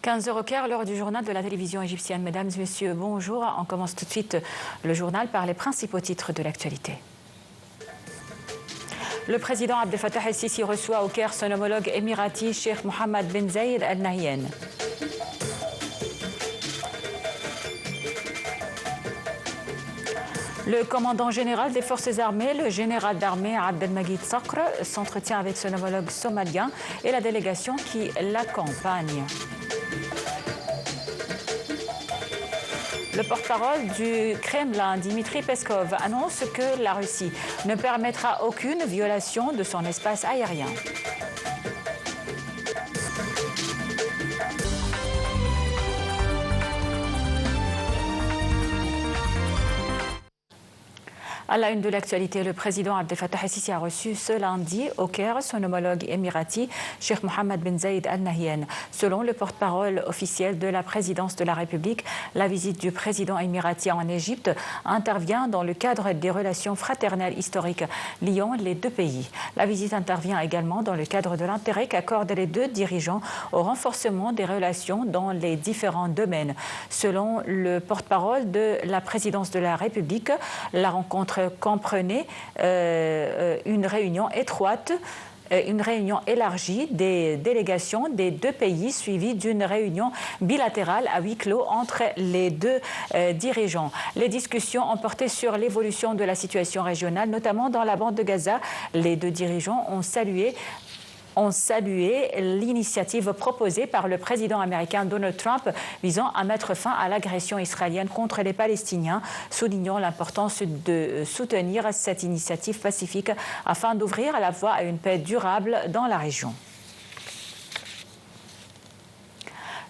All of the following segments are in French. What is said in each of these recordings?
15h au Caire, l'heure du journal de la télévision égyptienne. Mesdames et messieurs, bonjour. On commence tout de suite le journal par les principaux titres de l'actualité. Le président Abdel Fattah el-Sisi reçoit au Caire son homologue émirati, Cheikh Mohammed bin Zayed Al Nahyan. Le commandant général des forces armées, le général d'armée Abdelmajid Sakr, s'entretient avec son homologue somalien et la délégation qui l'accompagne. Le porte-parole du Kremlin, Dmitri Peskov, annonce que la Russie ne permettra aucune violation de son espace aérien. À la une de l'actualité, le président Abdel Fattah el-Sisi a reçu ce lundi au Caire son homologue émirati, Cheikh Mohammed bin Zayed Al Nahyan. Selon le porte-parole officiel de la présidence de la République, la visite du président émirati en Égypte intervient dans le cadre des relations fraternelles historiques liant les deux pays. La visite intervient également dans le cadre de l'intérêt qu'accordent les deux dirigeants au renforcement des relations dans les différents domaines. Selon le porte-parole de la présidence de la République, la rencontre comprenait une réunion étroite, une réunion élargie des délégations des deux pays suivie d'une réunion bilatérale à huis clos entre les deux dirigeants. Les discussions ont porté sur l'évolution de la situation régionale, notamment dans la bande de Gaza. Les deux dirigeants ont salué l'initiative proposée par le président américain Donald Trump visant à mettre fin à l'agression israélienne contre les Palestiniens, soulignant l'importance de soutenir cette initiative pacifique afin d'ouvrir la voie à une paix durable dans la région.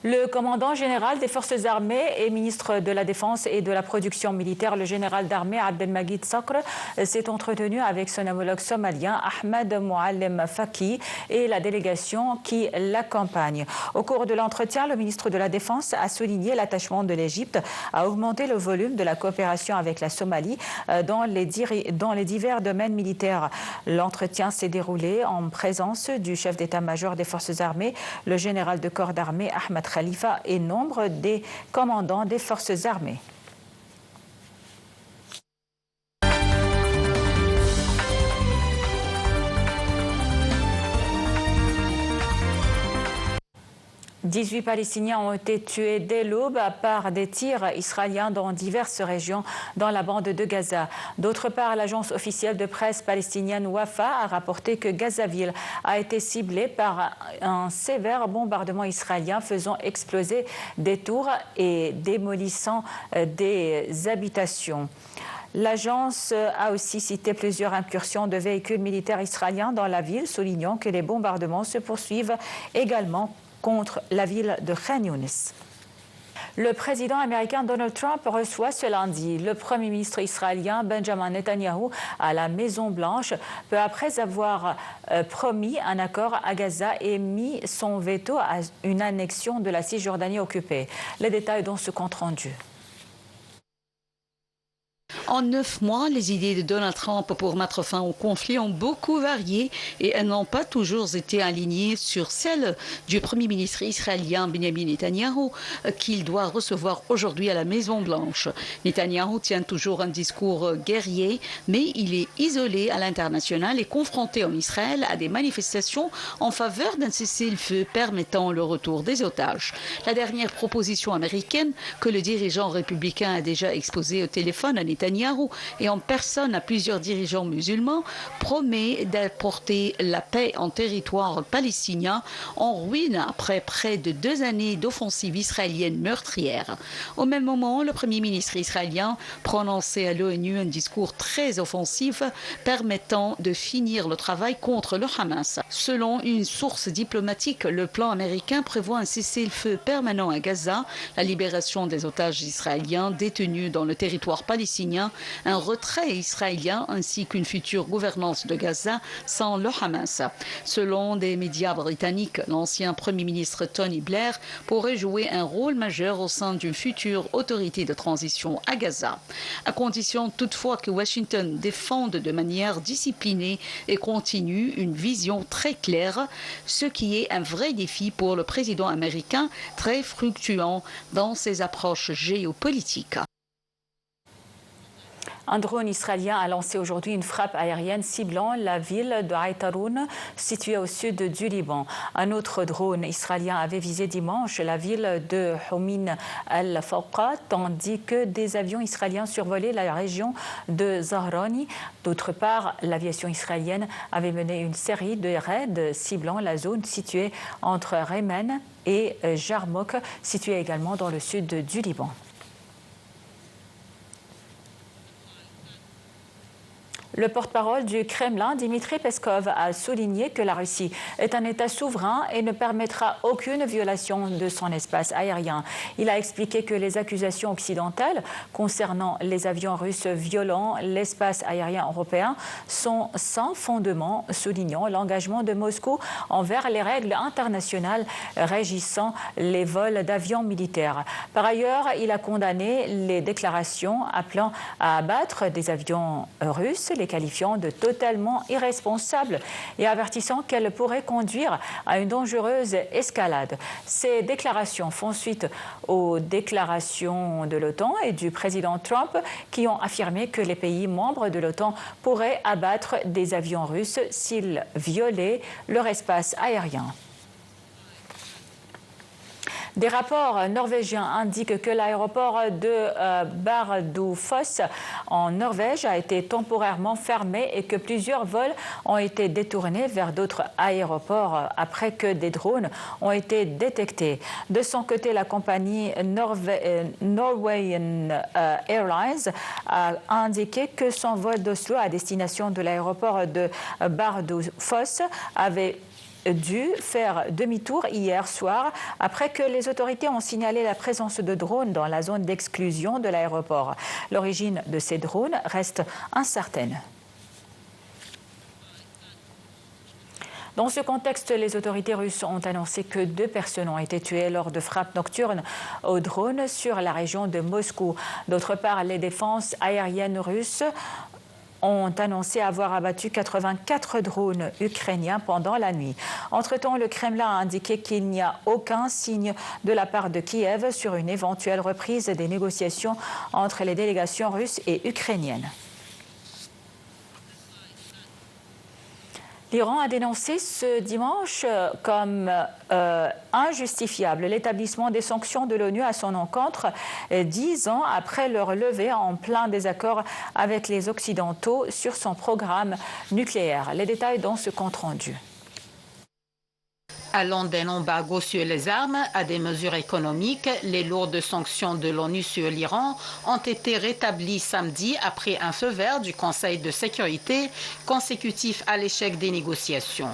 Le commandant général des forces armées et ministre de la Défense et de la production militaire, le général d'armée Abdelmajid Sakr, s'est entretenu avec son homologue somalien Ahmed Moualem Faki et la délégation qui l'accompagne. Au cours de l'entretien, le ministre de la Défense a souligné l'attachement de l'Égypte à augmenter le volume de la coopération avec la Somalie dans les divers domaines militaires. L'entretien s'est déroulé en présence du chef d'état-major des forces armées, le général de corps d'armée Ahmed Khalifa et nombre des commandants des forces armées. « 18 Palestiniens ont été tués dès l'aube par des tirs israéliens dans diverses régions dans la bande de Gaza. D'autre part, l'agence officielle de presse palestinienne Wafa a rapporté que Gazaville a été ciblée par un sévère bombardement israélien faisant exploser des tours et démolissant des habitations. L'agence a aussi cité plusieurs incursions de véhicules militaires israéliens dans la ville, soulignant que les bombardements se poursuivent également contre la ville de Khan Younis. Le président américain Donald Trump reçoit ce lundi le premier ministre israélien Benjamin Netanyahu à la Maison-Blanche, peu après avoir promis un accord à Gaza et mis son veto à une annexion de la Cisjordanie occupée. Les détails dans ce compte-rendu. En 9 mois, les idées de Donald Trump pour mettre fin au conflit ont beaucoup varié et elles n'ont pas toujours été alignées sur celles du Premier ministre israélien Benjamin Netanyahou qu'il doit recevoir aujourd'hui à la Maison-Blanche. Netanyahou tient toujours un discours guerrier, mais il est isolé à l'international et confronté en Israël à des manifestations en faveur d'un cessez-le-feu permettant le retour des otages. La dernière proposition américaine que le dirigeant républicain a déjà exposée au téléphone à Netanyahou et en personne à plusieurs dirigeants musulmans promet d'apporter la paix en territoire palestinien en ruine après près de 2 années d'offensive israélienne meurtrière. Au même moment, le Premier ministre israélien prononçait à l'ONU un discours très offensif permettant de finir le travail contre le Hamas. Selon une source diplomatique, le plan américain prévoit un cessez-le-feu permanent à Gaza, la libération des otages israéliens détenus dans le territoire palestinien Gaza, un retrait israélien ainsi qu'une future gouvernance de Gaza sans le Hamas. Selon des médias britanniques, l'ancien Premier ministre Tony Blair pourrait jouer un rôle majeur au sein d'une future autorité de transition à Gaza, à condition toutefois que Washington défende de manière disciplinée et continue une vision très claire, ce qui est un vrai défi pour le président américain, très fluctuant dans ses approches géopolitiques. Un drone israélien a lancé aujourd'hui une frappe aérienne ciblant la ville de Aïtaroun, située au sud du Liban. Un autre drone israélien avait visé dimanche la ville de Houmin al-Fawqa, tandis que des avions israéliens survolaient la région de Zahrani. D'autre part, l'aviation israélienne avait mené une série de raids ciblant la zone située entre Reymen et Jarmouk, située également dans le sud du Liban. Le porte-parole du Kremlin, Dmitri Peskov, a souligné que la Russie est un État souverain et ne permettra aucune violation de son espace aérien. Il a expliqué que les accusations occidentales concernant les avions russes violant l'espace aérien européen sont sans fondement, soulignant l'engagement de Moscou envers les règles internationales régissant les vols d'avions militaires. Par ailleurs, il a condamné les déclarations appelant à abattre des avions russes, les qualifiant de totalement irresponsables et avertissant qu'elles pourraient conduire à une dangereuse escalade. Ces déclarations font suite aux déclarations de l'OTAN et du président Trump qui ont affirmé que les pays membres de l'OTAN pourraient abattre des avions russes s'ils violaient leur espace aérien. Des rapports norvégiens indiquent que l'aéroport de Bardufoss en Norvège a été temporairement fermé et que plusieurs vols ont été détournés vers d'autres aéroports après que des drones ont été détectés. De son côté, la compagnie Norwegian Airlines a indiqué que son vol d'Oslo à destination de l'aéroport de Bardufoss avait dû faire demi-tour hier soir après que les autorités ont signalé la présence de drones dans la zone d'exclusion de l'aéroport. L'origine de ces drones reste incertaine. Dans ce contexte, les autorités russes ont annoncé que 2 personnes ont été tuées lors de frappes nocturnes aux drones sur la région de Moscou. D'autre part, les défenses aériennes russes ont annoncé avoir abattu 84 drones ukrainiens pendant la nuit. Entre-temps, le Kremlin a indiqué qu'il n'y a aucun signe de la part de Kiev sur une éventuelle reprise des négociations entre les délégations russes et ukrainiennes. L'Iran a dénoncé ce dimanche comme injustifiable l'établissement des sanctions de l'ONU à son encontre 10 ans après leur levée en plein désaccord avec les Occidentaux sur son programme nucléaire. Les détails dans ce compte-rendu. Allant d'un embargo sur les armes à des mesures économiques, les lourdes sanctions de l'ONU sur l'Iran ont été rétablies samedi après un feu vert du Conseil de sécurité consécutif à l'échec des négociations.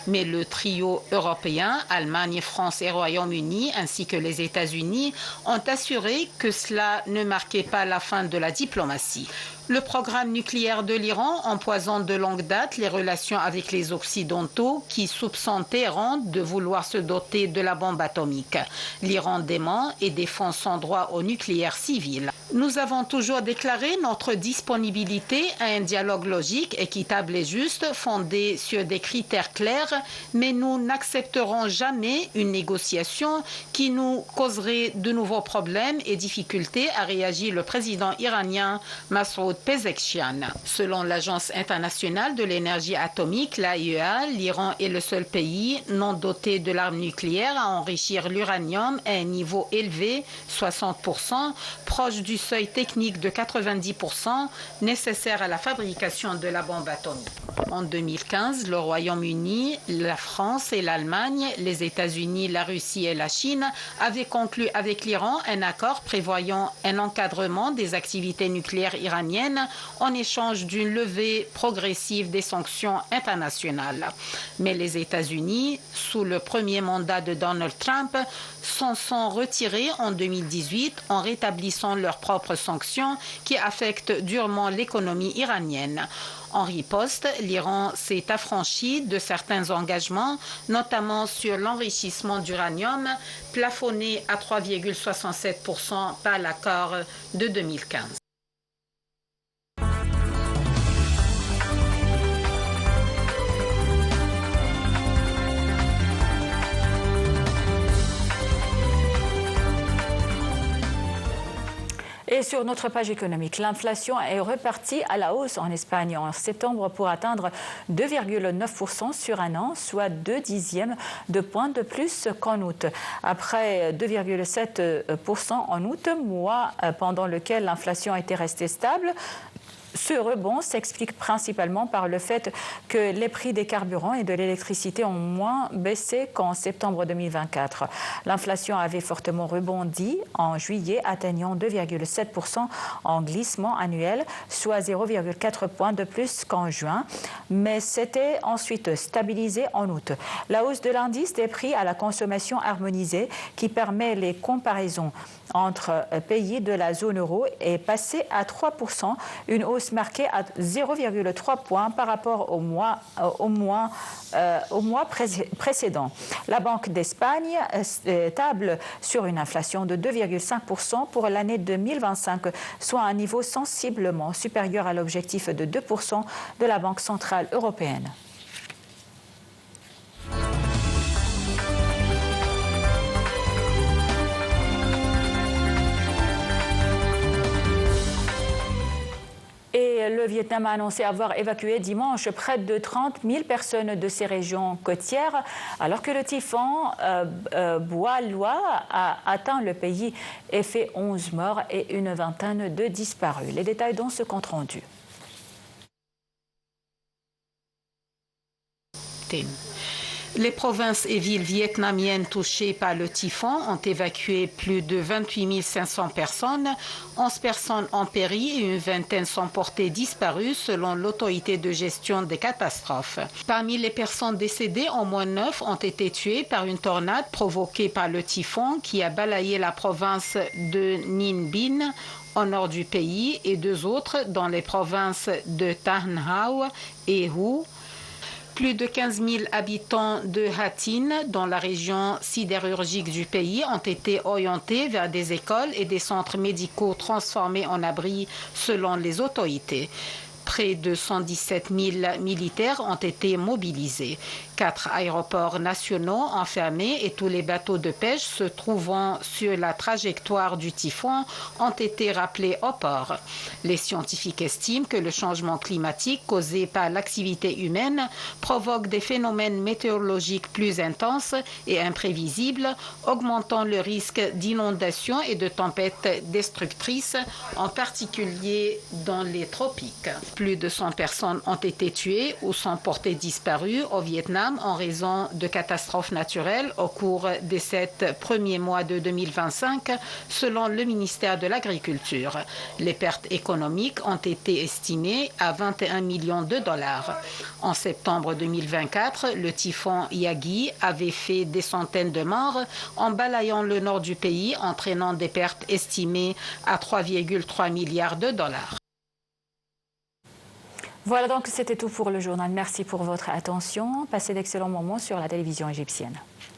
Mais le trio européen, Allemagne, France et Royaume-Uni, ainsi que les États-Unis, ont assuré que cela ne marquait pas la fin de la diplomatie. Le programme nucléaire de l'Iran empoisonne de longue date les relations avec les Occidentaux qui soupçonnent Téhéran de vouloir se doter de la bombe atomique. L'Iran dément et défend son droit au nucléaire civil. Nous avons toujours déclaré notre disponibilité à un dialogue logique, équitable et juste, fondé sur des critères clairs, mais nous n'accepterons jamais une négociation qui nous causerait de nouveaux problèmes et difficultés, a réagi le président iranien Masoud Pezeshkian. Selon l'Agence internationale de l'énergie atomique, l'AIEA, l'Iran est le seul pays non doté de l'arme nucléaire à enrichir l'uranium à un niveau élevé, 60%, proche du seuil technique de 90% nécessaire à la fabrication de la bombe atomique. En 2015, le Royaume-Uni, la France et l'Allemagne, les États-Unis, la Russie et la Chine avaient conclu avec l'Iran un accord prévoyant un encadrement des activités nucléaires iraniennes en échange d'une levée progressive des sanctions internationales. Mais les États-Unis, sous le premier mandat de Donald Trump, s'en sont retirés en 2018 en rétablissant leurs propres sanctions qui affectent durement l'économie iranienne. En riposte, l'Iran s'est affranchi de certains engagements, notamment sur l'enrichissement d'uranium, plafonné à 3,67% par l'accord de 2015. Et sur notre page économique, l'inflation est repartie à la hausse en Espagne en septembre pour atteindre 2,9% sur un an, soit 0,2 de point de plus qu'en août. Après 2,7% en août, mois pendant lequel l'inflation était restée stable. Ce rebond s'explique principalement par le fait que les prix des carburants et de l'électricité ont moins baissé qu'en septembre 2024. L'inflation avait fortement rebondi en juillet, atteignant 2,7% en glissement annuel, soit 0,4 points de plus qu'en juin, mais s'était ensuite stabilisé en août. La hausse de l'indice des prix à la consommation harmonisée, qui permet les comparaisons entre pays de la zone euro, est passée à 3%, une hausse marquée à 0,3 points par rapport au mois précédent. La Banque d'Espagne table sur une inflation de 2,5% pour l'année 2025, soit un niveau sensiblement supérieur à l'objectif de 2% de la Banque centrale européenne. Et le Vietnam a annoncé avoir évacué dimanche près de 30 000 personnes de ces régions côtières, alors que le typhon Boa-Loa a atteint le pays et fait 11 morts et une vingtaine de disparus. Les détails dans ce compte rendu. Les provinces et villes vietnamiennes touchées par le typhon ont évacué plus de 28 500 personnes. 11 personnes ont péri et une vingtaine sont portées disparues selon l'autorité de gestion des catastrophes. Parmi les personnes décédées, au moins 9 ont été tuées par une tornade provoquée par le typhon qui a balayé la province de Ninh Binh au nord du pays et 2 autres dans les provinces de Thanh Hoa et Hue. Plus de 15 000 habitants de Ha Tinh, dans la région sidérurgique du pays, ont été orientés vers des écoles et des centres médicaux transformés en abris selon les autorités. Près de 117 000 militaires ont été mobilisés. 4 aéroports nationaux enfermés et tous les bateaux de pêche se trouvant sur la trajectoire du typhon ont été rappelés au port. Les scientifiques estiment que le changement climatique causé par l'activité humaine provoque des phénomènes météorologiques plus intenses et imprévisibles, augmentant le risque d'inondations et de tempêtes destructrices, en particulier dans les tropiques. Plus de 100 personnes ont été tuées ou sont portées disparues au Vietnam en raison de catastrophes naturelles au cours des 7 premiers mois de 2025, selon le ministère de l'Agriculture. Les pertes économiques ont été estimées à 21 millions de dollars. En septembre 2024, le typhon Yagi avait fait des centaines de morts en balayant le nord du pays, entraînant des pertes estimées à 3,3 milliards de dollars. Voilà, donc c'était tout pour le journal. Merci pour votre attention. Passez d'excellents moments sur la télévision égyptienne.